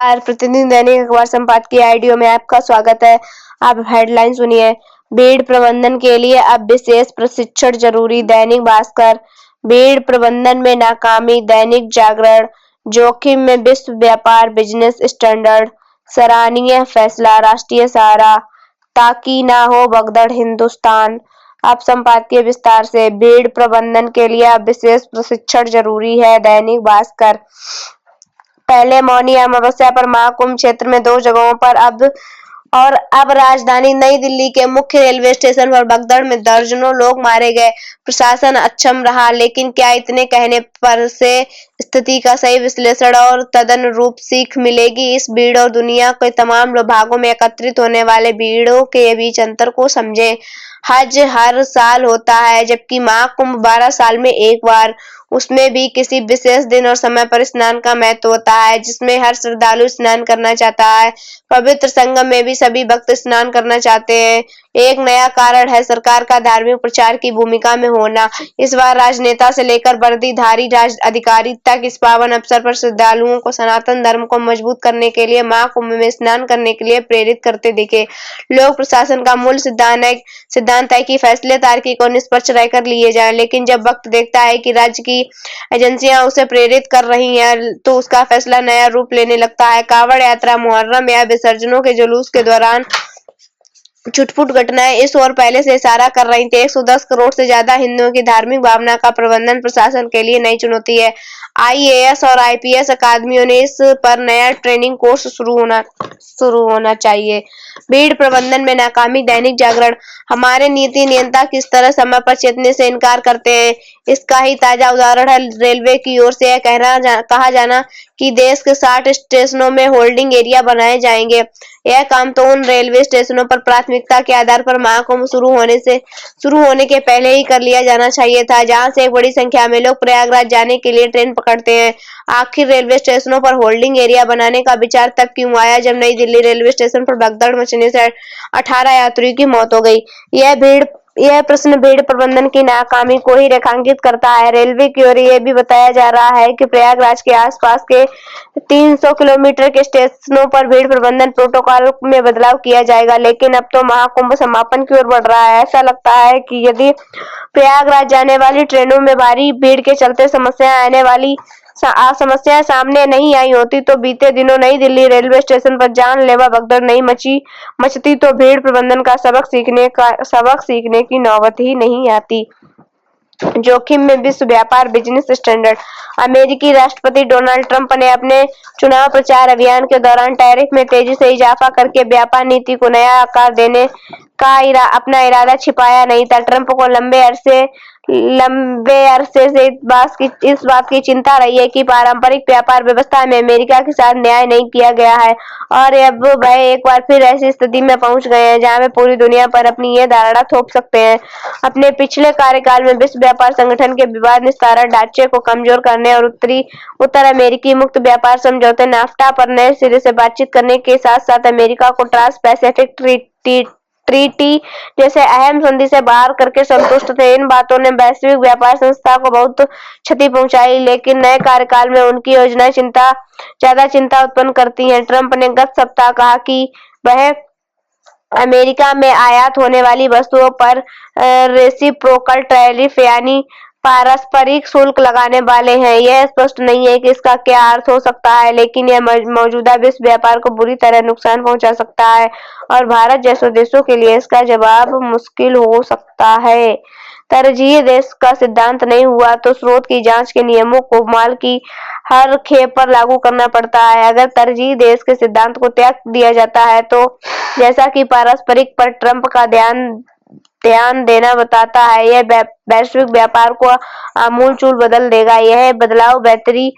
प्रतिदिन दैनिक अखबार संपादकीय आइडियो में आपका स्वागत है। आप हेडलाइन सुनिए। भीड़ प्रबंधन के लिए अब विशेष प्रशिक्षण जरूरी, दैनिक भास्कर। भीड़ प्रबंधन में नाकामी, दैनिक जागरण। जोखिम में विश्व व्यापार बिजनेस स्टैंडर्ड, सराहनीय फैसला, राष्ट्रीय सहारा। ताकि ना हो भगदड़, हिंदुस्तान। अब संपादकीय विस्तार से। भीड़ प्रबंधन के लिए अब विशेष प्रशिक्षण जरूरी है, दैनिक भास्कर। पहले मौनी अमावस्या पर महाकुंभ क्षेत्र में 2 जगहों पर अब राजधानी नई दिल्ली के मुख्य रेलवे स्टेशन पर भगदड़ में दर्जनों लोग मारे गए। प्रशासन अक्षम रहा, लेकिन क्या इतने कहने पर से स्थिति का सही विश्लेषण और तदनुरूप सीख मिलेगी? इस भीड़ और दुनिया के तमाम भागों में एकत्रित होने वाले भीड़ों के बीच अंतर को समझें। हज हर साल होता है, जबकि महाकुंभ 12 साल में एक बार। उसमें भी किसी विशेष दिन और समय पर स्नान का महत्व होता है, जिसमें हर श्रद्धालु स्नान करना चाहता है। पवित्र संगम में भी सभी भक्त स्नान करना चाहते हैं। एक नया कारण है सरकार का धार्मिक प्रचार की भूमिका में होना। इस बार राजनेता से लेकर वर्दीधारी अधिकारी तक इस पावन अवसर पर श्रद्धालुओं को सनातन धर्म को मजबूत करने के लिए महाकुंभ में स्नान करने के लिए प्रेरित करते दिखे। लोक प्रशासन का मूल सिद्धांत है कि फैसले तार्किक और निष्पक्ष रहकर लिए जाएं, लेकिन जब वक्त देखता है कि राज्य की एजेंसियां उसे प्रेरित कर रही हैं, तो उसका फैसला नया रूप लेने लगता है। कांवड़ यात्रा, मुहर्रम या विसर्जनों के जुलूस के दौरान छुटपुट घटनाएं इस ओर पहले से इशारा कर रही थी। 110 करोड़ से ज्यादा हिंदुओं की धार्मिक भावना का प्रबंधन प्रशासन के लिए नई चुनौती है। आईएएस और आईपीएस अकादमियों ने इस पर नया ट्रेनिंग कोर्स शुरू होना चाहिए। भीड़ प्रबंधन में नाकामी, दैनिक जागरण। हमारे नीति नियंता किस तरह समय पर चेतने से इनकार करते हैं, इसका ही ताजा उदाहरण है रेलवे की ओर से यह कहा जाना कि देश के 60 स्टेशनों में होल्डिंग एरिया बनाए जाएंगे। यह काम तो उन रेलवे स्टेशनों पर प्राथमिकता के आधार पर महाकुंभ शुरू होने के पहले ही कर लिया जाना चाहिए था, जहां से एक बड़ी संख्या में लोग प्रयागराज जाने के लिए ट्रेन पकड़ते हैं। आखिर रेलवे स्टेशनों पर होल्डिंग एरिया बनाने का विचार तब क्यों आया, जब नई दिल्ली रेलवे स्टेशन पर भगदड़ मचने से 18 यात्रियों की मौत हो गई? यह प्रश्न भीड़ प्रबंधन की नाकामी को ही रेखांकित करता है। रेलवे की ओर यह भी बताया जा रहा है कि प्रयागराज के आसपास के 300 किलोमीटर के स्टेशनों पर भीड़ प्रबंधन प्रोटोकॉल में बदलाव किया जाएगा, लेकिन अब तो महाकुंभ समापन की ओर बढ़ रहा है। ऐसा लगता है कि यदि प्रयागराज जाने वाली ट्रेनों में भारी भीड़ के चलते समस्याएं सामने नहीं आई होती, तो बीते दिनों नई दिल्ली रेलवे स्टेशन पर जानलेवा भगदड़ नहीं मचती, तो भीड़ प्रबंधन का सबक सीखने की नौबत ही नहीं आती। जोखिम में विश्व व्यापार बिजनेस स्टैंडर्ड। अमेरिकी राष्ट्रपति डोनाल्ड ट्रंप ने अपने चुनाव प्रचार अभियान के दौरान टैरिफ में तेजी से इजाफा करके व्यापार नीति को नया आकार देने का अपना इरादा छिपाया नहीं था। ट्रंप को लंबे अरसे से इस बात की चिंता रही है कि पारंपरिक व्यापार व्यवस्था में अमेरिका के साथ न्याय नहीं किया गया है, और अब वह एक बार फिर ऐसी स्थिति में पहुंच गए हैं जहां वे पूरी दुनिया पर अपनी ये धारणा थोप सकते हैं। अपने पिछले कार्यकाल में विश्व व्यापार संगठन के विवाद निस्तारण ढांचे को कमजोर करने और उत्तर अमेरिकी मुक्त व्यापार समझौते नाफ्टा पर नए सिरे से बातचीत करने के साथ साथ अमेरिका को ट्रांस पैसिफिक ट्रीटी जैसे अहम संधि से बाहर करके संतुष्ट थे। इन बातों ने वैश्विक व्यापार संस्था को बहुत क्षति पहुंचाई, लेकिन नए कार्यकाल में उनकी योजनाएं ज्यादा चिंता उत्पन्न करती हैं। ट्रंप ने गत सप्ताह कहा कि वह अमेरिका में आयात होने वाली वस्तुओं पर रेसिप्रोकल टैरिफ यानी पारस्परिक शुल्क लगाने वाले हैं। यह स्पष्ट नहीं है कि इसका क्या अर्थ हो सकता है, लेकिन यह मौजूदा विश्व व्यापार को बुरी तरह नुकसान पहुंचा सकता है, और भारत जैसे देशों के लिए इसका जवाब मुश्किल हो सकता है। तरजीह देश का सिद्धांत नहीं हुआ तो स्रोत की जांच के नियमों को माल की हर खेप पर लागू करना पड़ता है। अगर तरजीह देश के सिद्धांत को त्याग दिया जाता है, तो जैसा कि पारस्परिक पर ट्रंप का ध्यान देना बताता है, यह वैश्विक व्यापार को आमूलचूल बदल देगा। यह बदलाव बेहतरी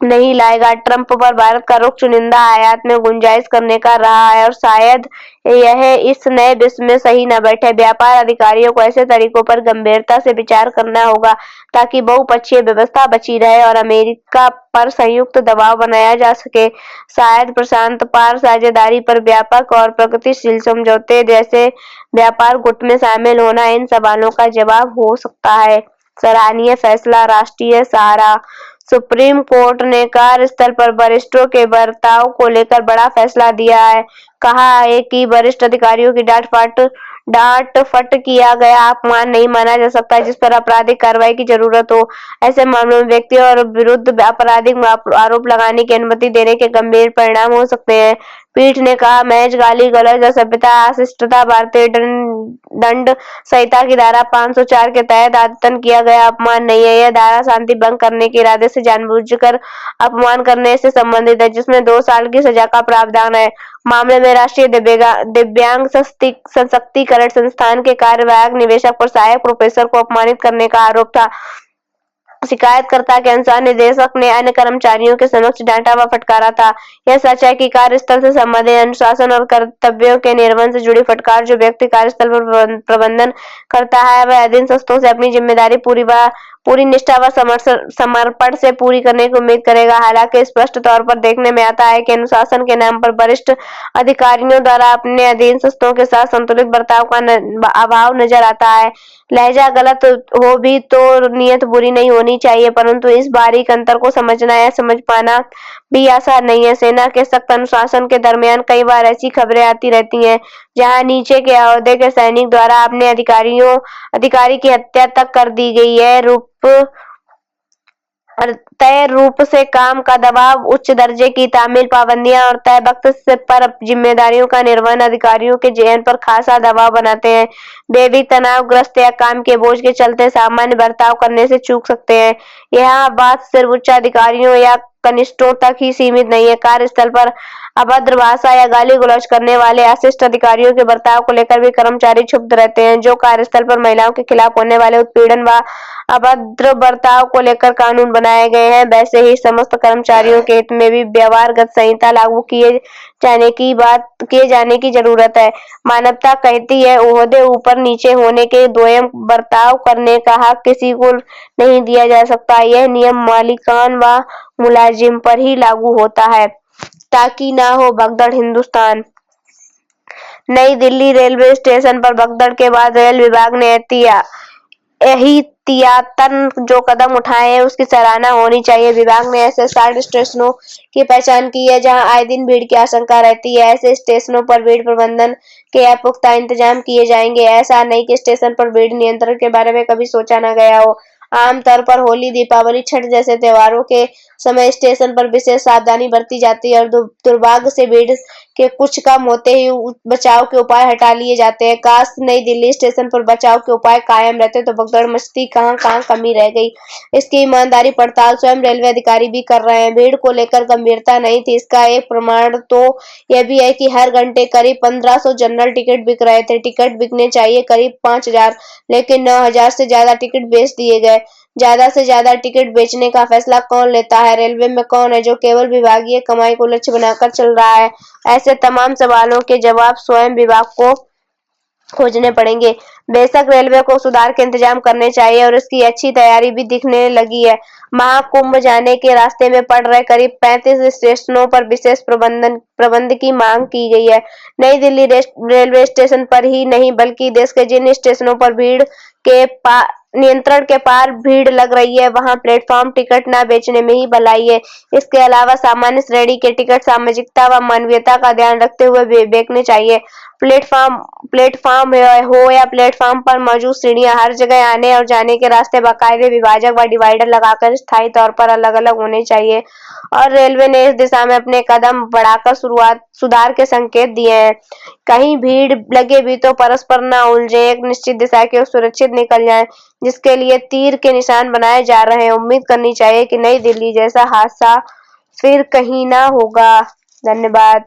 नहीं लाएगा। ट्रंप पर भारत का रुख चुनिंदा आयात में गुंजाइश करने का रहा है, और शायद यह इस नए विश्व में सही न बैठे। व्यापार अधिकारियों को ऐसे तरीकों पर गंभीरता से विचार करना होगा ताकि बहुपक्षीय व्यवस्था बची रहे और अमेरिका पर संयुक्त दबाव बनाया जा सके। शायद प्रशांत पार साझेदारी पर व्यापक और प्रगतिशील समझौते जैसे व्यापार गुट में शामिल होना इन सवालों का जवाब हो सकता है। सराहनीय फैसला, राष्ट्रीय सहारा। सुप्रीम कोर्ट ने कार्यस्थल पर वरिष्ठों के बर्ताव को लेकर बड़ा फैसला दिया है। कहा है कि वरिष्ठ अधिकारियों की डांट फट किया गया अपमान नहीं माना जा सकता, जिस पर आपराधिक कार्रवाई की जरूरत हो। ऐसे मामलों में व्यक्तियों और विरुद्ध आपराधिक आरोप लगाने की अनुमति देने के गंभीर परिणाम हो सकते हैं। पीठ ने कहा, महज गाली गलौज, असभ्यता, अशिष्टता भारतीय दंड संहिता की धारा 504 के तहत आदतन किया गया अपमान नहीं है। यह धारा शांति भंग करने के इरादे से जानबूझकर अपमान करने से संबंधित है, जिसमें 2 साल की सजा का प्रावधान है। मामले में राष्ट्रीय दिव्यांग सशक्तिकरण संस्थान के कार्यवाहक निदेशक पर सहायक प्रोफेसर को अपमानित करने का आरोप था। शिकायतकर्ता के अनुसार निदेशक ने अन्य कर्मचारियों के समक्ष डांटा व फटकारा था। यह सच है कि कार्यस्थल से संबंधित अनुशासन और कर्तव्यों के निर्वहन से जुड़ी फटकार जो व्यक्ति कार्यस्थल पर प्रबंधन करता है, वह अधीन शस्त्रों से अपनी जिम्मेदारी पूरी निष्ठा व समर्पण से पूरी करने की उम्मीद करेगा। हालांकि स्पष्ट तौर पर देखने में आता है कि अनुशासन के नाम पर वरिष्ठ अधिकारियों द्वारा अपने अधीन शस्त्रों के साथ संतुलित बर्ताव का अभाव नजर आता है। लहजा गलत हो भी तो नीयत बुरी नहीं होनी चाहिए, परंतु इस बारीक अंतर को समझना या समझ पाना भी आसान नहीं है। सेना के सख्त अनुशासन के दरमियान कई बार ऐसी खबरें आती रहती हैं, जहां नीचे के ओहदे के सैनिक द्वारा अपने अधिकारी की हत्या तक कर दी गई है। तय रूप से काम का दबाव, उच्च दर्जे की तामील पाबंदियां और तय वक्त पर जिम्मेदारियों का निर्वहन अधिकारियों के जेहन पर खासा दबाव बनाते हैं। वे भी तनावग्रस्त या काम के बोझ के चलते सामान्य बर्ताव करने से चूक सकते हैं। यह बात सिर्फ उच्च अधिकारियों या कनिष्ठों तक ही सीमित नहीं है। कार्यस्थल पर अभद्र भाषा या गाली गलौज करने वाले अशिष्ट अधिकारियों के बर्ताव को लेकर भी कर्मचारी क्षुब्ध रहते हैं। जो कार्यस्थल पर महिलाओं के खिलाफ होने वाले उत्पीड़न व अभद्र बर्ताव को लेकर कानून बनाए गए हैं, वैसे ही समस्त कर्मचारियों के हित में भी व्यवहारगत संहिता लागू किए जाने की जरूरत है। मानवता कहती है, ओहदे ऊपर नीचे होने के दोयम बर्ताव करने का हक किसी को नहीं दिया जा सकता। यह नियम मालिकान व मुलाजिम पर ही लागू होता है, ताकि ना हो भगदड़। हिंदुस्तान। नई दिल्ली रेलवे स्टेशन पर भगदड़ के बाद रेल विभाग ने एहतियातन जो कदम उठाए हैं उसकी सराहना होनी चाहिए। विभाग ने ऐसे 60 स्टेशनों की पहचान की है जहां आए दिन भीड़ की आशंका रहती है। ऐसे स्टेशनों पर भीड़ प्रबंधन के पुख्ता इंतजाम किए जाएंगे। ऐसा नहीं कि स्टेशन पर भीड़ नियंत्रण के बारे में कभी सोचा न गया हो। आमतौर पर होली, दीपावली, छठ जैसे त्योहारों के समय स्टेशन पर विशेष सावधानी बरती जाती है और दुर्भाग्य से भीड़ के कुछ कम होते ही बचाव के उपाय हटा लिए जाते हैं। काश नई दिल्ली स्टेशन पर बचाव के उपाय कायम रहते तो भगदड़ मचती कहां कमी रह गई। इसकी ईमानदारी पड़ताल स्वयं रेलवे अधिकारी भी कर रहे हैं। भीड़ को लेकर गंभीरता नहीं थी, इसका एक प्रमाण तो यह भी है कि हर घंटे करीब 1500 जनरल टिकट बिक रहे थे। टिकट बिकने चाहिए करीब 5000, लेकिन 9000 से ज्यादा टिकट बेच दिए गए। ज्यादा से ज्यादा टिकट बेचने का फैसला कौन लेता है? रेलवे में कौन है जो केवल विभागीय कमाई को लक्ष्य बनाकर चल रहा है? ऐसे तमाम सवालों के जवाब स्वयं विभाग को खोजने पड़ेंगे। बेशक रेलवे को सुधार के इंतजाम करने चाहिए और इसकी अच्छी तैयारी भी दिखने लगी है। महाकुंभ जाने के रास्ते में पड़ रहे करीब 35 स्टेशनों पर विशेष प्रबंध की मांग की गई है। नई दिल्ली रेलवे स्टेशन पर ही नहीं बल्कि देश के जिन स्टेशनों पर भीड़ के नियंत्रण के पार भीड़ लग रही है, वहां प्लेटफॉर्म टिकट न बेचने में ही भलाई है। इसके अलावा सामान्य श्रेणी के टिकट सामाजिकता व मानवीयता का ध्यान रखते हुए बेचने चाहिए। प्लेटफॉर्म हो या प्लेटफॉर्म पर मौजूद सीढ़ियां, हर जगह आने और जाने के रास्ते बाकायदे विभाजक व डिवाइडर लगाकर स्थायी तौर पर अलग अलग होने चाहिए और रेलवे ने इस दिशा में अपने कदम बढ़ाकर सुधार के संकेत दिए हैं। कहीं भीड़ लगे भी तो परस्पर न उलझे, एक निश्चित दिशा की ओर सुरक्षित निकल जाएं, जिसके लिए तीर के निशान बनाए जा रहे हैं। उम्मीद करनी चाहिए कि नई दिल्ली जैसा हादसा फिर कहीं ना होगा। धन्यवाद।